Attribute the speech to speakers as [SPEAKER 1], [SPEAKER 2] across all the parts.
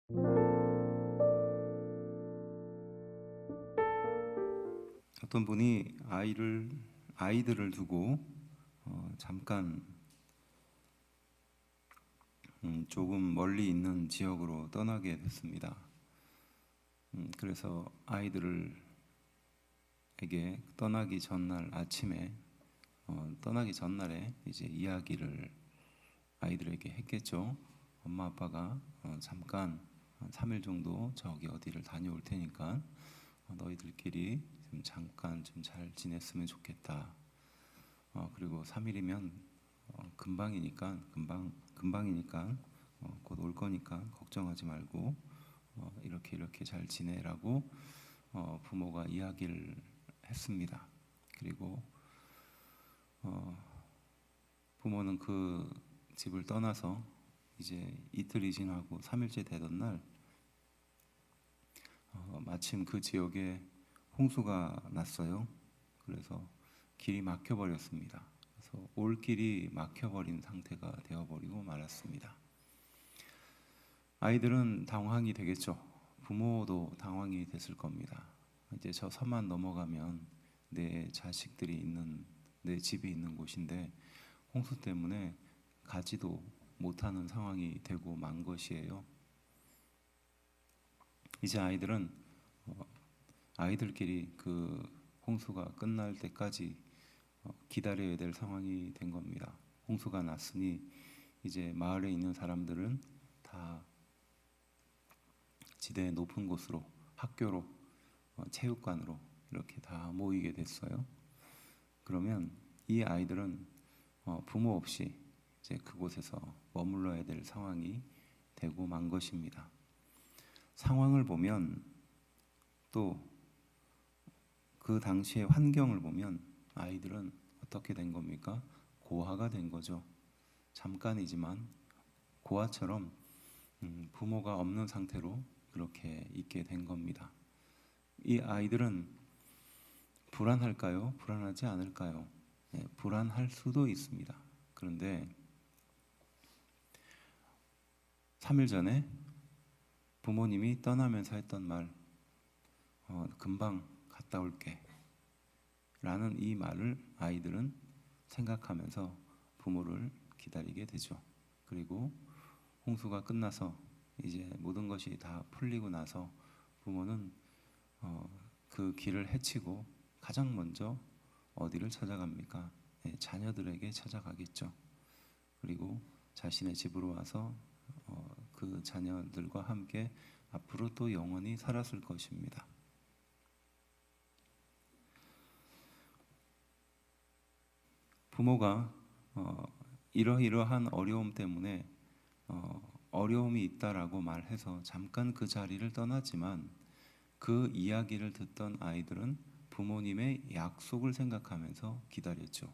[SPEAKER 1] 어떤 분이 아이들을 두고 잠깐 조금 멀리 있는 지역으로 떠나게 됐습니다. 그래서 아이들에게 떠나기 전날 아침에 떠나기 전날에 이제 이야기를 아이들에게 했겠죠. 엄마 아빠가 잠깐 한 3일 정도 저기 어디를 다녀올 테니까 너희들끼리 좀 잠깐 좀 잘 지냈으면 좋겠다. 그리고 3일이면 금방이니까 곧 올 거니까 걱정하지 말고 이렇게 잘 지내라고 부모가 이야기를 했습니다. 그리고 부모는 그 집을 떠나서 이제 이틀이 지나고 3일째 되던 날 마침 그 지역에 홍수가 났어요. 그래서 길이 막혀버렸습니다. 그래서 올 길이 막혀버린 상태가 되어버리고 말았습니다. 아이들은 당황이 되겠죠. 부모도 당황이 됐을 겁니다. 이제 저 섬만 넘어가면 내 자식들이 있는 내 집이 있는 곳인데 홍수 때문에 가지도 못하는 상황이 되고 만 것이에요. 이제 아이들끼리 그 홍수가 끝날 때까지 기다려야 될 상황이 된 겁니다. 홍수가 났으니 이제 마을에 있는 사람들은 다 지대 높은 곳으로 학교로 체육관으로 이렇게 다 모이게 됐어요. 그러면 이 아이들은 부모 없이 이제 그곳에서 머물러야 될 상황이 되고 만 것입니다. 상황을 보면 또 그 당시의 환경을 보면 아이들은 어떻게 된 겁니까? 고아가 된 거죠. 잠깐이지만 고아처럼 부모가 없는 상태로 그렇게 있게 된 겁니다. 이 아이들은 불안할까요? 불안하지 않을까요? 네, 불안할 수도 있습니다. 그런데 3일 전에 부모님이 떠나면서 했던 말, 금방 갔다 올게 라는 이 말을 아이들은 생각하면서 부모를 기다리게 되죠. 그리고 홍수가 끝나서 이제 모든 것이 다 풀리고 나서 부모는 그 길을 헤치고 가장 먼저 어디를 찾아갑니까? 네, 자녀들에게 찾아가겠죠. 그리고 자신의 집으로 와서 그 자녀들과 함께 앞으로 또 영원히 살았을 것입니다. 부모가 이러이러한 어려움 때문에 어려움이 있다라고 말해서 잠깐 그 자리를 떠났지만 그 이야기를 듣던 아이들은 부모님의 약속을 생각하면서 기다렸죠.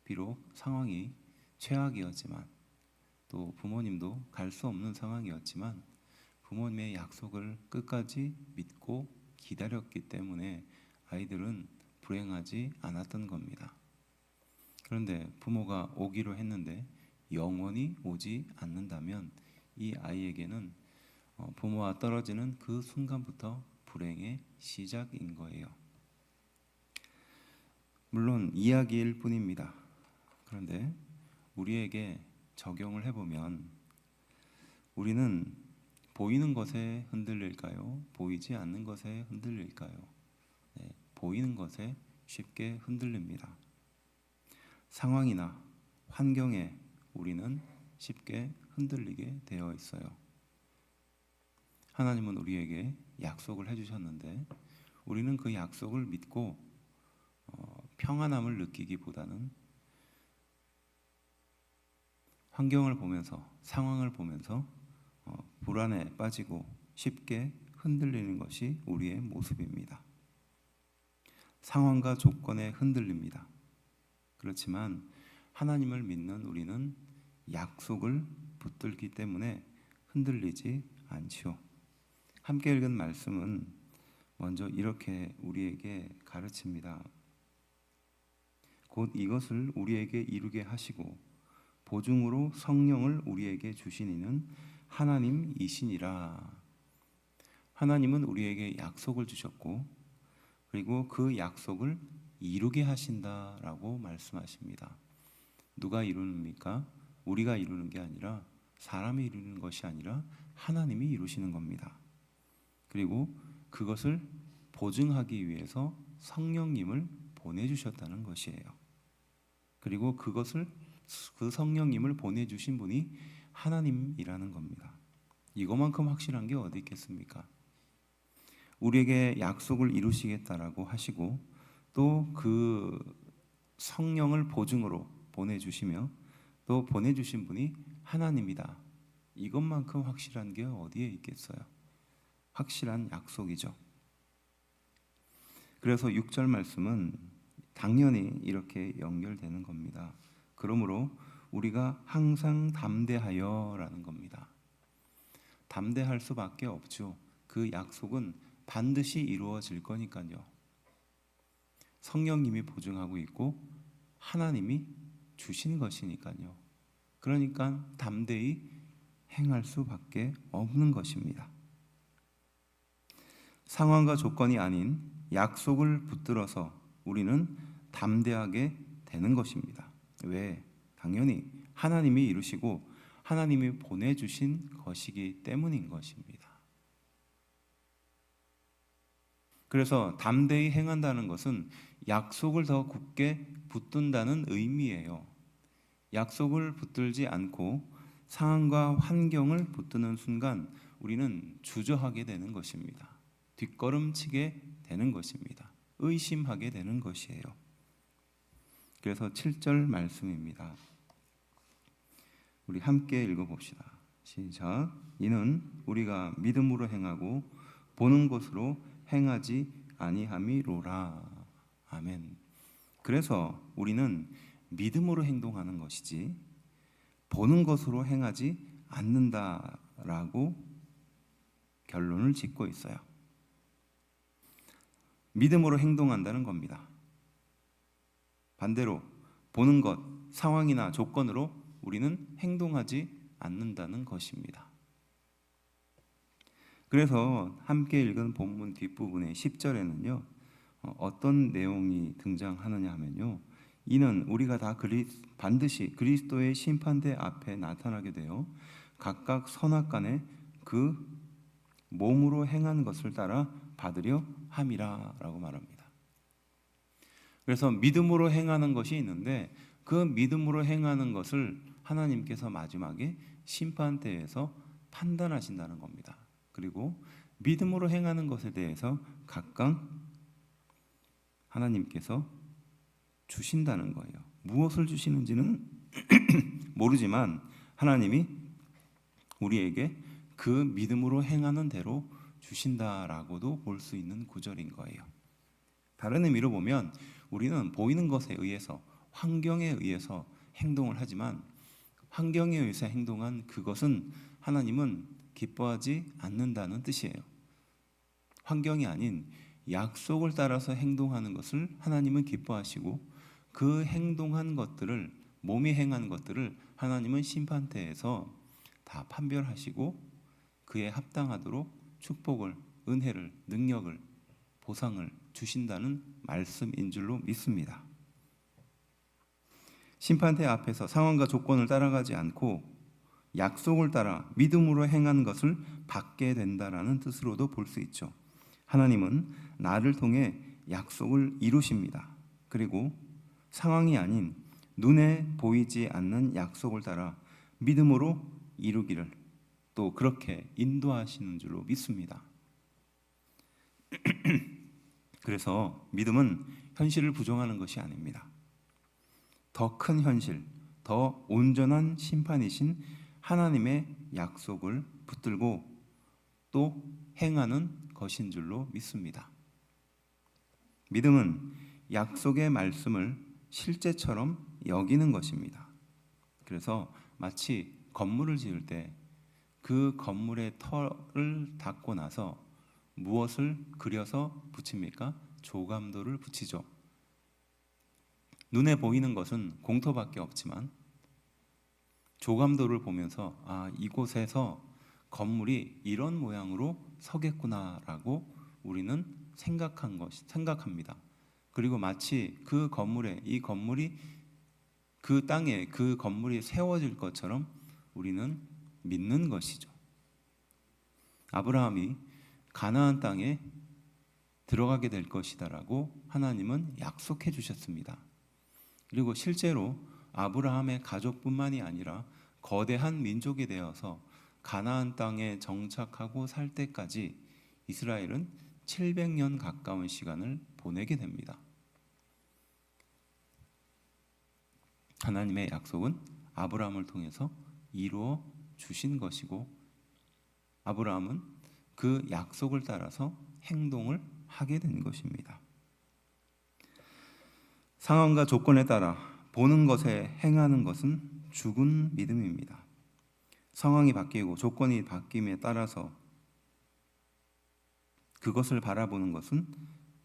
[SPEAKER 1] 비록 상황이 최악이었지만 또 부모님도 갈 수 없는 상황이었지만 부모님의 약속을 끝까지 믿고 기다렸기 때문에 아이들은 불행하지 않았던 겁니다. 그런데 부모가 오기로 했는데 영원히 오지 않는다면 이 아이에게는 부모와 떨어지는 그 순간부터 불행의 시작인 거예요. 물론 이야기일 뿐입니다. 그런데 우리에게 적용을 해보면 우리는 보이는 것에 흔들릴까요? 보이지 않는 것에 흔들릴까요? 네, 보이는 것에 쉽게 흔들립니다. 상황이나 환경에 우리는 쉽게 흔들리게 되어 있어요. 하나님은 우리에게 약속을 해주셨는데 우리는 그 약속을 믿고 평안함을 느끼기보다는 환경을 보면서 상황을 보면서 불안에 빠지고 쉽게 흔들리는 것이 우리의 모습입니다. 상황과 조건에 흔들립니다. 그렇지만 하나님을 믿는 우리는 약속을 붙들기 때문에 흔들리지 않지요. 함께 읽은 말씀은 먼저 이렇게 우리에게 가르칩니다. 곧 이것을 우리에게 이루게 하시고 보증으로 성령을 우리에게 주신 이는 하나님이시니라. 하나님은 우리에게 약속을 주셨고 그리고 그 약속을 이루게 하신다라고 말씀하십니다. 누가 이루십니까? 우리가 이루는 게 아니라 사람이 이루는 것이 아니라 하나님이 이루시는 겁니다. 그리고 그것을 보증하기 위해서 성령님을 보내주셨다는 것이에요. 그리고 그 성령님을 보내주신 분이 하나님이라는 겁니다. 이거만큼 확실한 게 어디 있겠습니까? 우리에게 약속을 이루시겠다라고 하시고 또 그 성령을 보증으로 보내주시며 또 보내주신 분이 하나님이다. 이것만큼 확실한 게 어디에 있겠어요? 확실한 약속이죠. 그래서 6절 말씀은 당연히 이렇게 연결되는 겁니다. 그러므로 우리가 항상 담대하여라는 겁니다. 담대할 수밖에 없죠. 그 약속은 반드시 이루어질 거니까요. 성령님이 보증하고 있고 하나님이 주신 것이니까요. 그러니까 담대히 행할 수밖에 없는 것입니다. 상황과 조건이 아닌 약속을 붙들어서 우리는 담대하게 되는 것입니다. 왜? 당연히 하나님이 이루시고 하나님이 보내주신 것이기 때문인 것입니다. 그래서 담대히 행한다는 것은 약속을 더 굳게 붙든다는 의미예요. 약속을 붙들지 않고 상황과 환경을 붙드는 순간 우리는 주저하게 되는 것입니다. 뒷걸음치게 되는 것입니다. 의심하게 되는 것이에요. 그래서 7절 말씀입니다. 우리 함께 읽어봅시다. 시작. 이는 우리가 믿음으로 행하고 보는 것으로 행하지 아니함이로라. 아멘. 그래서 우리는 믿음으로 행동하는 것이지 보는 것으로 행하지 않는다라고 결론을 짓고 있어요. 믿음으로 행동한다는 겁니다. 반대로 보는 것, 상황이나 조건으로 우리는 행동하지 않는다는 것입니다. 그래서 함께 읽은 본문 뒷부분의 10절에는요. 어떤 내용이 등장하느냐 하면요. 이는 우리가 다 반드시 그리스도의 심판대 앞에 나타나게 되어 각각 선악간에 그 몸으로 행한 것을 따라 받으려 함이라 라고 말합니다. 그래서 믿음으로 행하는 것이 있는데 그 믿음으로 행하는 것을 하나님께서 마지막에 심판대에서 판단하신다는 겁니다. 그리고 믿음으로 행하는 것에 대해서 각각 하나님께서 주신다는 거예요. 무엇을 주시는지는 모르지만 하나님이 우리에게 그 믿음으로 행하는 대로 주신다라고도 볼 수 있는 구절인 거예요. 다른 의미로 보면 우리는 보이는 것에 의해서 환경에 의해서 행동을 하지만 환경에 의해서 행동한 그것은 하나님은 기뻐하지 않는다는 뜻이에요. 환경이 아닌 약속을 따라서 행동하는 것을 하나님은 기뻐하시고 그 행동한 것들을 몸이 행한 것들을 하나님은 심판대에서 다 판별하시고 그에 합당하도록 축복을, 은혜를, 능력을, 보상을 주신다는 말씀인 줄로 믿습니다. 심판대 앞에서 상황과 조건을 따라가지 않고 약속을 따라 믿음으로 행한 것을 받게 된다라는 뜻으로도 볼 수 있죠. 하나님은 나를 통해 약속을 이루십니다. 그리고 상황이 아닌 눈에 보이지 않는 약속을 따라 믿음으로 이루기를 또 그렇게 인도하시는 줄로 믿습니다. 그래서 믿음은 현실을 부정하는 것이 아닙니다. 더 큰 현실, 더 온전한 심판이신 하나님의 약속을 붙들고 또 행하는 것인 줄로 믿습니다. 믿음은 약속의 말씀을 실제처럼 여기는 것입니다. 그래서 마치 건물을 지을 때 그 건물의 털을 닦고 나서 무엇을 그려서 붙입니까? 조감도를 붙이죠. 눈에 보이는 것은 공터밖에 없지만 조감도를 보면서 이곳에서 건물이 이런 모양으로 서겠구나라고 우리는 생각합니다. 그리고 마치 그 건물에 이 건물이 그 땅에 그 건물이 세워질 것처럼 우리는 믿는 것이죠. 아브라함이 가나안 땅에 들어가게 될 것이다라고 하나님은 약속해 주셨습니다. 그리고 실제로 아브라함의 가족뿐만이 아니라 거대한 민족이 되어서 가나안 땅에 정착하고 살 때까지 이스라엘은 700년 가까운 시간을 보내게 됩니다. 하나님의 약속은 아브라함을 통해서 이루어 주신 것이고 아브라함은 그 약속을 따라서 행동을 하게 된 것입니다. 상황과 조건에 따라 보는 것에 행하는 것은 죽은 믿음입니다. 상황이 바뀌고 조건이 바뀜에 따라서 그것을 바라보는 것은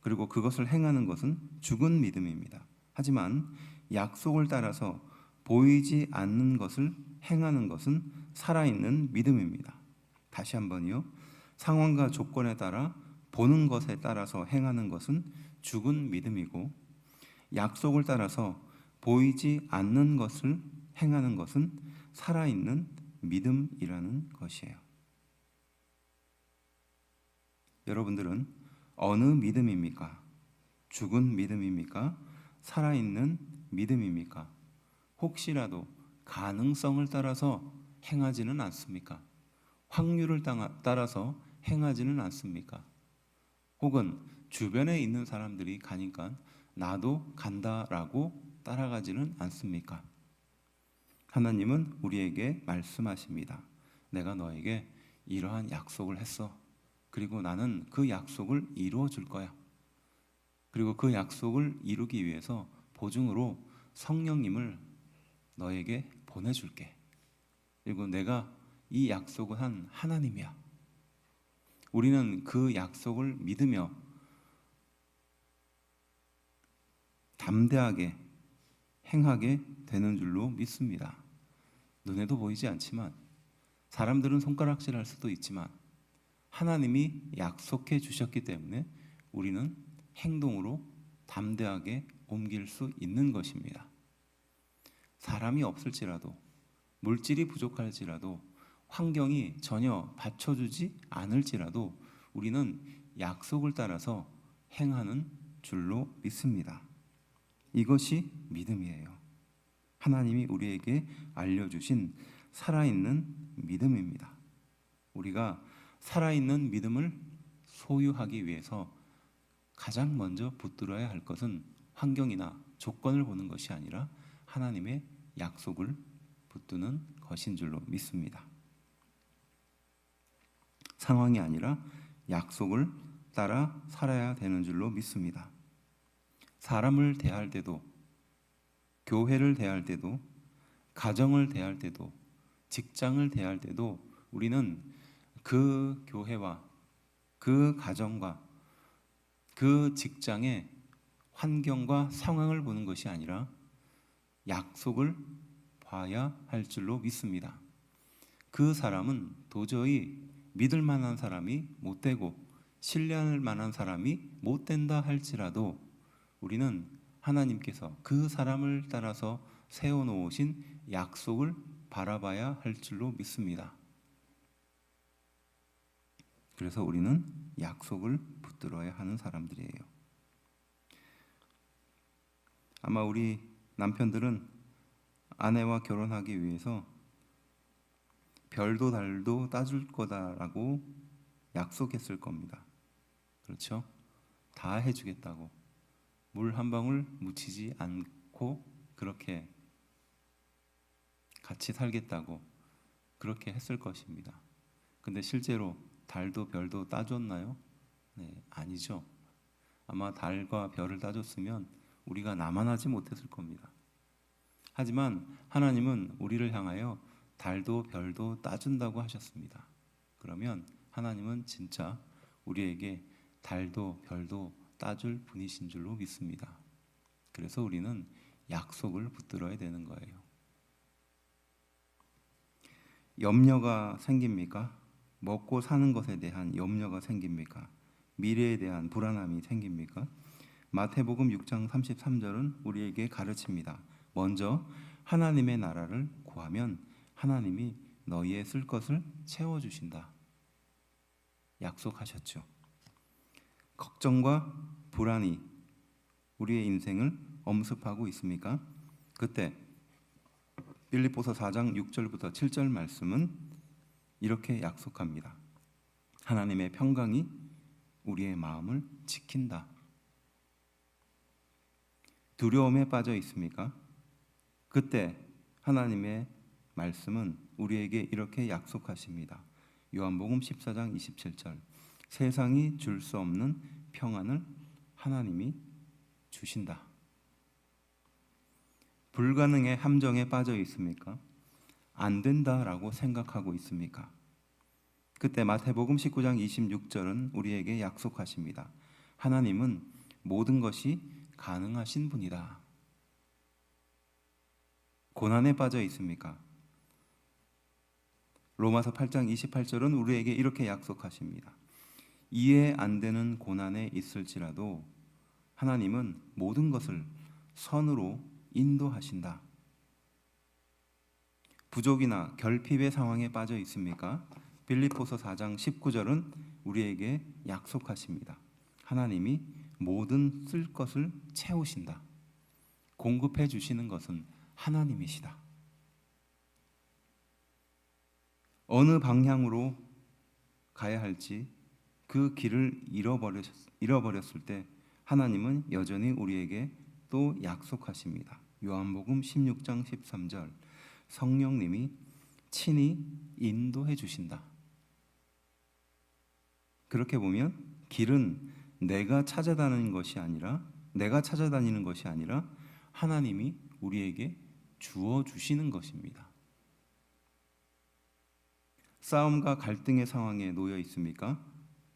[SPEAKER 1] 그리고 그것을 행하는 것은 죽은 믿음입니다. 하지만 약속을 따라서 보이지 않는 것을 행하는 것은 살아있는 믿음입니다. 다시 한번요. 상황과 조건에 따라 보는 것에 따라서 행하는 것은 죽은 믿음이고 약속을 따라서 보이지 않는 것을 행하는 것은 살아있는 믿음이라는 것이에요. 여러분들은 어느 믿음입니까? 죽은 믿음입니까? 살아있는 믿음입니까? 혹시라도 가능성을 따라서 행하지는 않습니까? 확률을 따라서 행하지는 않습니까? 혹은 주변에 있는 사람들이 가니까 나도 간다라고 따라가지는 않습니까? 하나님은 우리에게 말씀하십니다. 내가 너에게 이러한 약속을 했어. 그리고 나는 그 약속을 이루어 줄 거야. 그리고 그 약속을 이루기 위해서 보증으로 성령님을 너에게 보내줄게. 그리고 내가 이 약속을 한 하나님이야. 우리는 그 약속을 믿으며 담대하게 행하게 되는 줄로 믿습니다. 눈에도 보이지 않지만 사람들은 손가락질할 수도 있지만 하나님이 약속해 주셨기 때문에 우리는 행동으로 담대하게 옮길 수 있는 것입니다. 사람이 없을지라도 물질이 부족할지라도 환경이 전혀 받쳐주지 않을지라도 우리는 약속을 따라서 행하는 줄로 믿습니다. 이것이 믿음이에요. 하나님이 우리에게 알려주신 살아있는 믿음입니다. 우리가 살아있는 믿음을 소유하기 위해서 가장 먼저 붙들어야 할 것은 환경이나 조건을 보는 것이 아니라 하나님의 약속을 붙드는 것인 줄로 믿습니다. 상황이 아니라 약속을 따라 살아야 되는 줄로 믿습니다. 사람을 대할 때도, 교회를 대할 때도, 가정을 대할 때도, 직장을 대할 때도 우리는 그 교회와 그 가정과 그 직장의 환경과 상황을 보는 것이 아니라 약속을 봐야 할 줄로 믿습니다. 그 사람은 도저히 믿을 만한 사람이 못 되고 신뢰할 만한 사람이 못 된다 할지라도 우리는 하나님께서 그 사람을 따라서 세워놓으신 약속을 바라봐야 할 줄로 믿습니다. 그래서 우리는 약속을 붙들어야 하는 사람들이에요. 아마 우리 남편들은 아내와 결혼하기 위해서 별도 달도 따줄 거다라고 약속했을 겁니다. 그렇죠? 다 해주겠다고. 물 한 방울 묻히지 않고 그렇게 같이 살겠다고 그렇게 했을 것입니다. 근데 실제로 달도 별도 따줬나요? 네, 아니죠. 아마 달과 별을 따줬으면 우리가 남아나지 못했을 겁니다. 하지만 하나님은 우리를 향하여 달도 별도 따준다고 하셨습니다. 그러면 하나님은 진짜 우리에게 달도 별도 따줄 분이신 줄로 믿습니다. 그래서 우리는 약속을 붙들어야 되는 거예요. 염려가 생깁니까? 먹고 사는 것에 대한 염려가 생깁니까? 미래에 대한 불안함이 생깁니까? 마태복음 6장 33절은 우리에게 가르칩니다. 먼저 하나님의 나라를 구하면 하나님이 너희의 쓸 것을 채워주신다. 약속하셨죠. 걱정과 불안이 우리의 인생을 엄습하고 있습니까? 그때 빌립보서 4장 6절부터 7절 말씀은 이렇게 약속합니다. 하나님의 평강이 우리의 마음을 지킨다. 두려움에 빠져 있습니까? 그때 하나님의 말씀은 우리에게 이렇게 약속하십니다. 요한복음 14장 27절 세상이 줄 수 없는 평안을 하나님이 주신다. 불가능의 함정에 빠져 있습니까? 안 된다라고 생각하고 있습니까? 그때 마태복음 19장 26절은 우리에게 약속하십니다. 하나님은 모든 것이 가능하신 분이다. 고난에 빠져 있습니까? 로마서 8장 28절은 우리에게 이렇게 약속하십니다. 이해 안 되는 고난에 있을지라도 하나님은 모든 것을 선으로 인도하신다. 부족이나 결핍의 상황에 빠져 있습니까? 빌립보서 4장 19절은 우리에게 약속하십니다. 하나님이 모든 쓸 것을 채우신다. 공급해 주시는 것은 하나님이시다. 어느 방향으로 가야 할지 그 길을 잃어버렸을 때 하나님은 여전히 우리에게 또 약속하십니다. 요한복음 16장 13절 성령님이 친히 인도해 주신다. 그렇게 보면 길은 내가 찾아다니는 것이 아니라 하나님이 우리에게 주어 주시는 것입니다. 싸움과 갈등의 상황에 놓여 있습니까?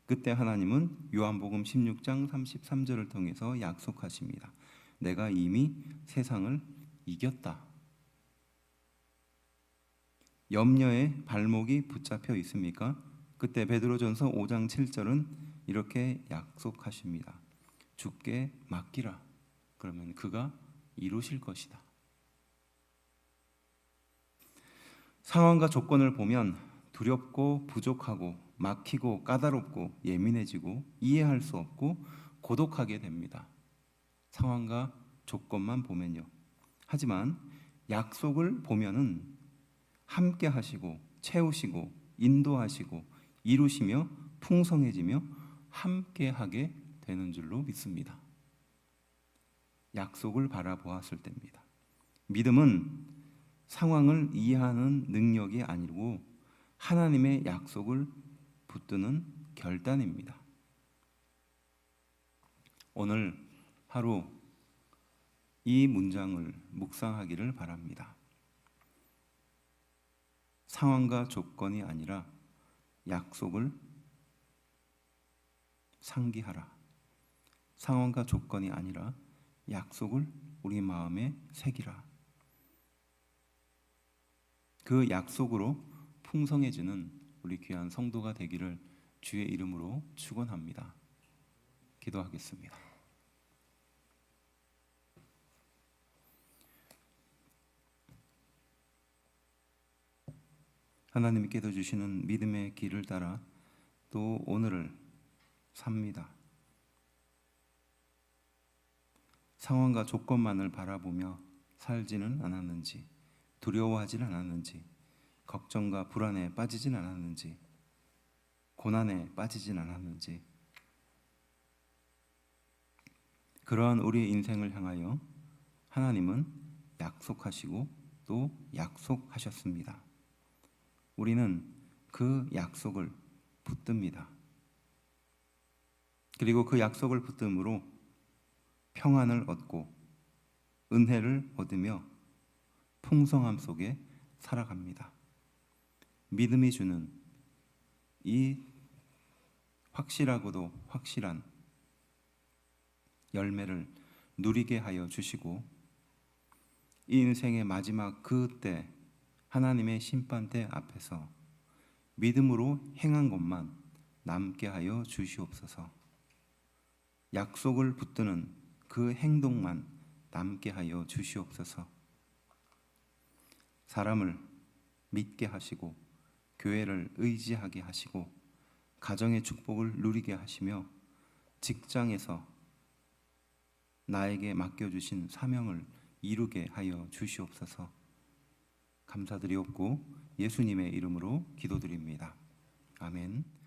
[SPEAKER 1] 그때 하나님은 요한복음 16장 33절을 통해서 약속하십니다. 내가 이미 세상을 이겼다. 염려에 발목이 붙잡혀 있습니까? 그때 베드로전서 5장 7절은 이렇게 약속하십니다. 주께 맡기라. 그러면 그가 이루실 것이다. 상황과 조건을 보면 두렵고 부족하고 막히고 까다롭고 예민해지고 이해할 수 없고 고독하게 됩니다. 상황과 조건만 보면요. 하지만 약속을 보면은 함께 하시고 채우시고 인도하시고 이루시며 풍성해지며 함께 하게 되는 줄로 믿습니다. 약속을 바라보았을 때입니다. 믿음은 상황을 이해하는 능력이 아니고 하나님의 약속을 붙드는 결단입니다. 오늘 하루 이 문장을 묵상하기를 바랍니다. 상황과 조건이 아니라 약속을 상기하라. 상황과 조건이 아니라 약속을 우리 마음에 새기라. 그 약속으로 풍성해지는 우리 귀한 성도가 되기를 주의 이름으로 축원합니다. 기도하겠습니다. 하나님께서 주시는 믿음의 길을 따라 또 오늘을 삽니다. 상황과 조건만을 바라보며 살지는 않았는지, 두려워하지는 않았는지, 걱정과 불안에 빠지진 않았는지, 고난에 빠지진 않았는지, 그러한 우리의 인생을 향하여 하나님은 약속하시고 또 약속하셨습니다. 우리는 그 약속을 붙듭니다. 그리고 그 약속을 붙듦으로 평안을 얻고 은혜를 얻으며 풍성함 속에 살아갑니다. 믿음이 주는 이 확실하고도 확실한 열매를 누리게 하여 주시고 이 인생의 마지막 그때 하나님의 심판대 앞에서 믿음으로 행한 것만 남게 하여 주시옵소서. 약속을 붙드는 그 행동만 남게 하여 주시옵소서. 사람을 믿게 하시고 교회를 의지하게 하시고 가정의 축복을 누리게 하시며 직장에서 나에게 맡겨주신 사명을 이루게 하여 주시옵소서. 감사드리옵고 예수님의 이름으로 기도드립니다. 아멘.